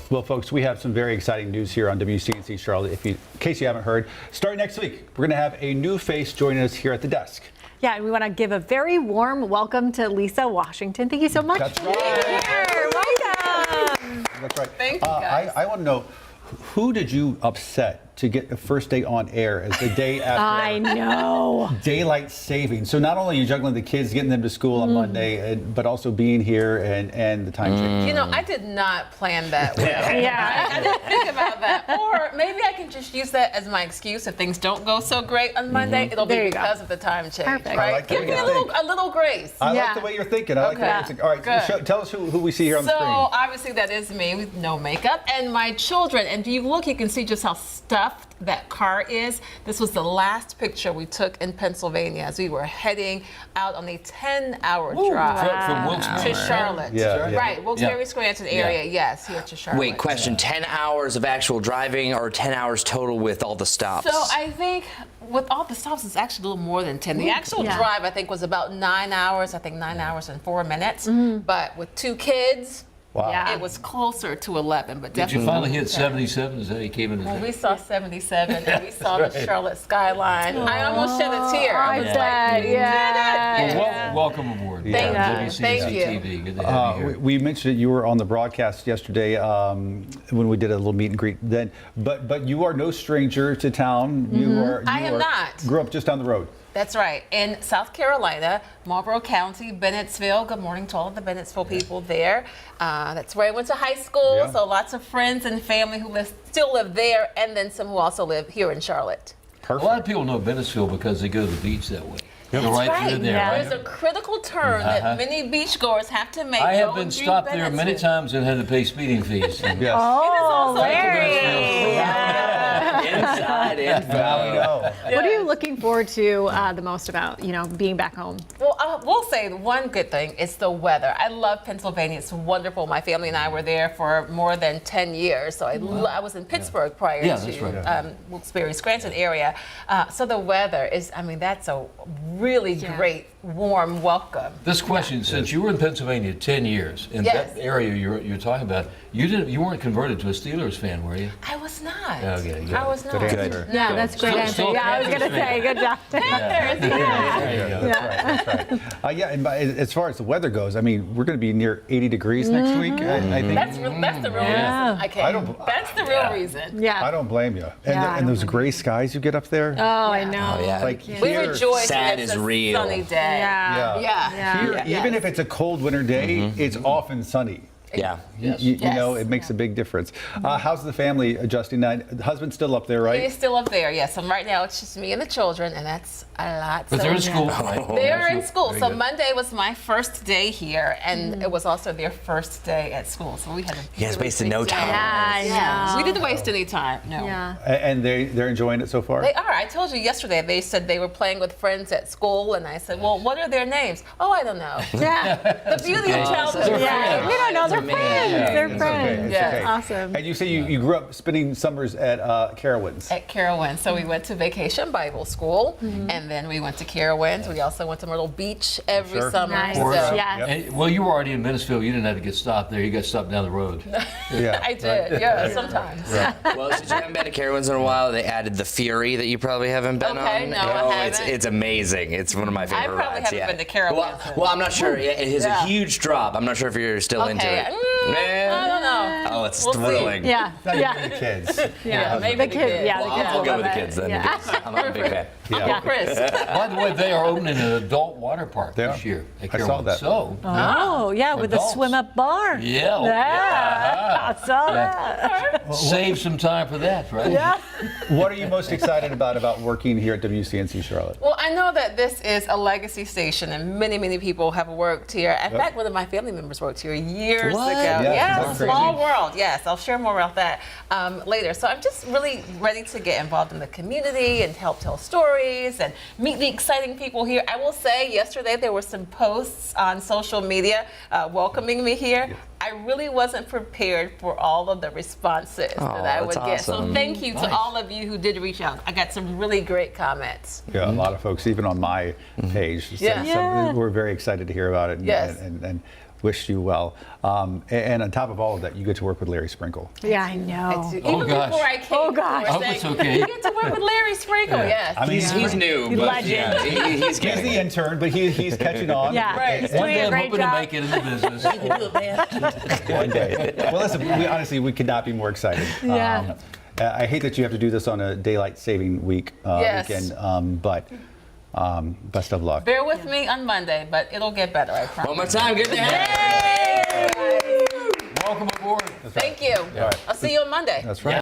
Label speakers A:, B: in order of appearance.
A: Well, folks, we have some very exciting news here on WCNC Charlotte. In case you haven't heard, starting next week, we're going to have a new face joining us here at the desk.
B: Yeah, and we want to give a very warm welcome to Lisa Washington. Thank you so much
A: That's
B: for being here. Welcome.
A: That's right.
C: Thank you, guys.
A: I want to know, who did you upset to get the first day on air as the day after
B: I know.
A: daylight savings? So not only are you juggling the kids, getting them to school on Monday, but also being here and the time change.
C: You know, I did not plan that way.
B: Yeah.
C: I didn't think about that. Or maybe I can just use that as my excuse if things don't go so great on Monday. It'll
B: There
C: be
B: you go.
C: because of the time change,
B: Perfect.
A: I
C: right?
A: like the
C: Give
A: way
C: me
A: you
C: a little grace.
A: I
B: Yeah.
A: like the way you're thinking. I like the way you're
C: Okay.
A: thinking. All right,
C: Good.
A: tell us who we see here on the
C: So
A: screen.
C: obviously that is me with no makeup and my children. And if you look, you can see just how stuffed that car is. This was the last picture we took in Pennsylvania as we were heading out on a 10-hour drive
D: From Wilkes-Barre.
C: to Charlotte.
A: Yeah, yeah.
C: Right, Wilkes-Barre, Scranton area, yes, here to Charlotte.
E: Wait, question, 10 hours of actual driving or 10 hours total with all the stops?
C: So I think with all the stops, it's actually a little more than 10. The actual
B: Yeah.
C: drive, I think, was about 9 hours. I think 9 hours and 4 minutes. But with 2 kids,
A: Wow.
B: Yeah.
C: it was closer to 11. But
D: Did you
C: definitely.
D: finally hit 77? Is that he came in?
C: Well, we saw 77 and we saw the Charlotte skyline. I almost shed a tear. I
B: I
C: was
B: bet,
C: like,
B: yeah.
D: Well, welcome aboard.
C: Thank
A: you.
D: WCNC
C: Thank you.
D: TV. Good to have you here.
A: We mentioned that you were on the broadcast yesterday when we did a little meet and greet then, but you are no stranger to town.
C: I am not.
A: Grew up just down the road.
C: That's right. In South Carolina, Marlborough County, Bennettsville. Good morning to all of the Bennettsville people there. That's where I went to high school.
A: Yeah.
C: So lots of friends and family who still live there, and then some who also live here in Charlotte.
D: A lot of people know Bennettsville because they go to the beach that way. Go
C: That's
D: right through there,
B: Yeah.
D: right?
C: There's a critical turn that many beachgoers have to make.
D: I have
C: going
D: been
C: through
D: stopped there many
C: Bennettsville.
D: times and had to pay speeding fees.
A: Yes.
B: Oh,
C: also
B: very.
E: Inside info.
A: Now we know.
B: What are you looking forward to the most about, being back home?
C: Well, I will say the one good thing is the weather. I love Pennsylvania. It's wonderful. My family and I were there for more than 10 years. So I was in Pittsburgh prior
D: Yeah, that's right.
C: to Wilkes-Barre, Scranton area. So the weather is, that's a really great, warm welcome.
D: This question, since you were in Pennsylvania 10 years, in
C: Yes.
D: that area you're talking about, you weren't converted to a Steelers fan, were you?
C: I was not.
D: Okay, good.
C: I was not.
A: Good answer.
B: Yeah, that's a great
D: Still-
B: answer.
D: still
B: Yeah, I was
D: Panthers
B: going to say,
D: fan.
B: good job.
C: Panthers,
D: There you go.
A: That's right. Yeah, and as far as the weather goes, we're going to be near 80 degrees next week. I think.
C: That's the real
B: Yeah.
C: reason I came. That's the real reason.
B: Yeah.
A: I don't blame you. And,
B: Yeah, I
A: and
B: don't
A: those gray skies you get up there.
B: Oh, I know.
E: Oh, yeah.
A: Like
C: We
A: here,
C: rejoice
E: Sad
C: when it's
E: is
C: a
E: real.
C: sunny day.
B: Yeah.
C: Yeah.
A: Here, even if it's a cold winter day, it's often sunny.
E: Yeah.
D: Yes.
A: You know, it makes a big difference. How's the family adjusting now? The husband's still up there, right?
C: He's still up there, yes. And right now it's just me and the children, and that's a lot.
D: But
C: So-
D: they're in school, right?
C: They're in school.
D: Very
C: So
D: good.
C: Monday was my first day here, and it was also their first day at school. So we had a
E: You guys
C: really
E: wasted
C: big
E: no
C: day.
E: time.
B: Yeah, I know.
C: We didn't waste any time. No.
B: Yeah.
A: And they're enjoying it so far?
C: They are. I told you yesterday. They said they were playing with friends at school, and I said, "Well, what are their names?" "Oh, I don't know."
B: Yeah.
C: The beauty of childhood.
D: They're
B: Yeah.
D: friends.
B: We don't know. They're
E: They're
B: friends.
E: amazing.
B: They're
A: It's okay,
B: friends.
A: it's
C: Yeah.
A: okay.
B: Awesome.
A: And you say you grew up spending summers at Carowinds.
C: At Carowinds. So we went to Vacation Bible School, and then we went to Carowinds. We also went to Myrtle Beach every
A: Sure.
C: summer.
B: Nice.
D: Or-
C: So
B: Yes.
D: And, well, you were already in Bennettsville. You didn't have to get stopped there. You got stopped down the road.
A: Yeah.
C: I did, yeah, sometimes.
E: Well, since you haven't been to Carowinds in a while, they added the Fury that you probably haven't been
C: Okay,
E: on.
C: no, I
E: Oh,
C: haven't.
E: it's amazing. It's one of my favorite
C: probably
E: rides.
C: haven't
E: yeah.
C: been to Carowinds.
E: Well, I'm not sure. It has
C: Yeah.
E: a huge drop. I'm not sure if you're still into
C: Okay,
E: it.
C: I don't know.
E: Oh, it's
C: We'll see.
E: thrilling.
B: Yeah.
A: Not even
B: Yeah.
A: the kids.
C: Yeah, maybe
B: The
C: the
B: kids.
C: kids.
B: Yeah, the
E: Well,
B: kids.
E: I'll
B: will
E: go
B: love
E: with the
B: it.
E: kids then.
B: Yeah.
E: I'm a big fan.
C: Uncle Chris.
D: By the way, they are opening an adult water park
A: They
D: this
A: are.
D: year at
A: I saw
D: Carowinds.
A: that.
D: So,
B: Oh, yeah, with the
D: Adults.
B: swim-up bar.
D: yeah.
B: Yeah. I saw that.
D: Save some time for that, right?
B: Yeah.
A: What are you most excited about working here at WCNC Charlotte?
C: Well, I know that this is a legacy station, and many, many people have worked here. In fact, one of my family members worked here years
E: What?
C: ago.
A: Yes,
C: Yeah,
A: isn't that
C: small
A: crazy?
C: world. Yes, I'll share more about that later. So I'm just really ready to get involved in the community and help tell stories and meet the exciting people here. I will say, yesterday there were some posts on social media welcoming me here. I really wasn't prepared for all of the responses that I would
E: that's
C: get. So
E: awesome.
C: thank you to all of you who did reach out. I got some really great comments.
A: Yeah, a lot of folks, even on my page, said
C: Yeah.
A: we're very excited to hear about it.
C: Yes.
A: And wish you well. And on top of all of that, you get to work with Larry Sprinkle.
B: Yeah, I know.
C: Even
D: gosh.
C: before I came,
B: Oh, gosh.
C: people were
D: I hope it's
C: saying,
D: okay.
C: You get to work with Larry Sprinkle. Yes.
A: I mean,
E: He's new, but
B: Legend.
E: yeah, he's
A: he's
E: getting
A: the
E: it.
A: intern, but he's catching on.
B: Yeah,
C: Right.
B: he's
D: One
B: doing
D: day
B: a
D: I'm
B: great
D: hoping to
B: job.
D: make it in the business.
A: One day. Well, listen, we could not be more excited.
B: Yeah.
A: I hate that you have to do this on a daylight saving week
C: Yes.
A: weekend, but best of luck.
C: Bear with me on Monday, but it'll get better, I promise.
E: One more time, good to have you.
D: Welcome aboard.
C: Thank you.
A: right.
C: I'll see you on Monday.
A: That's right.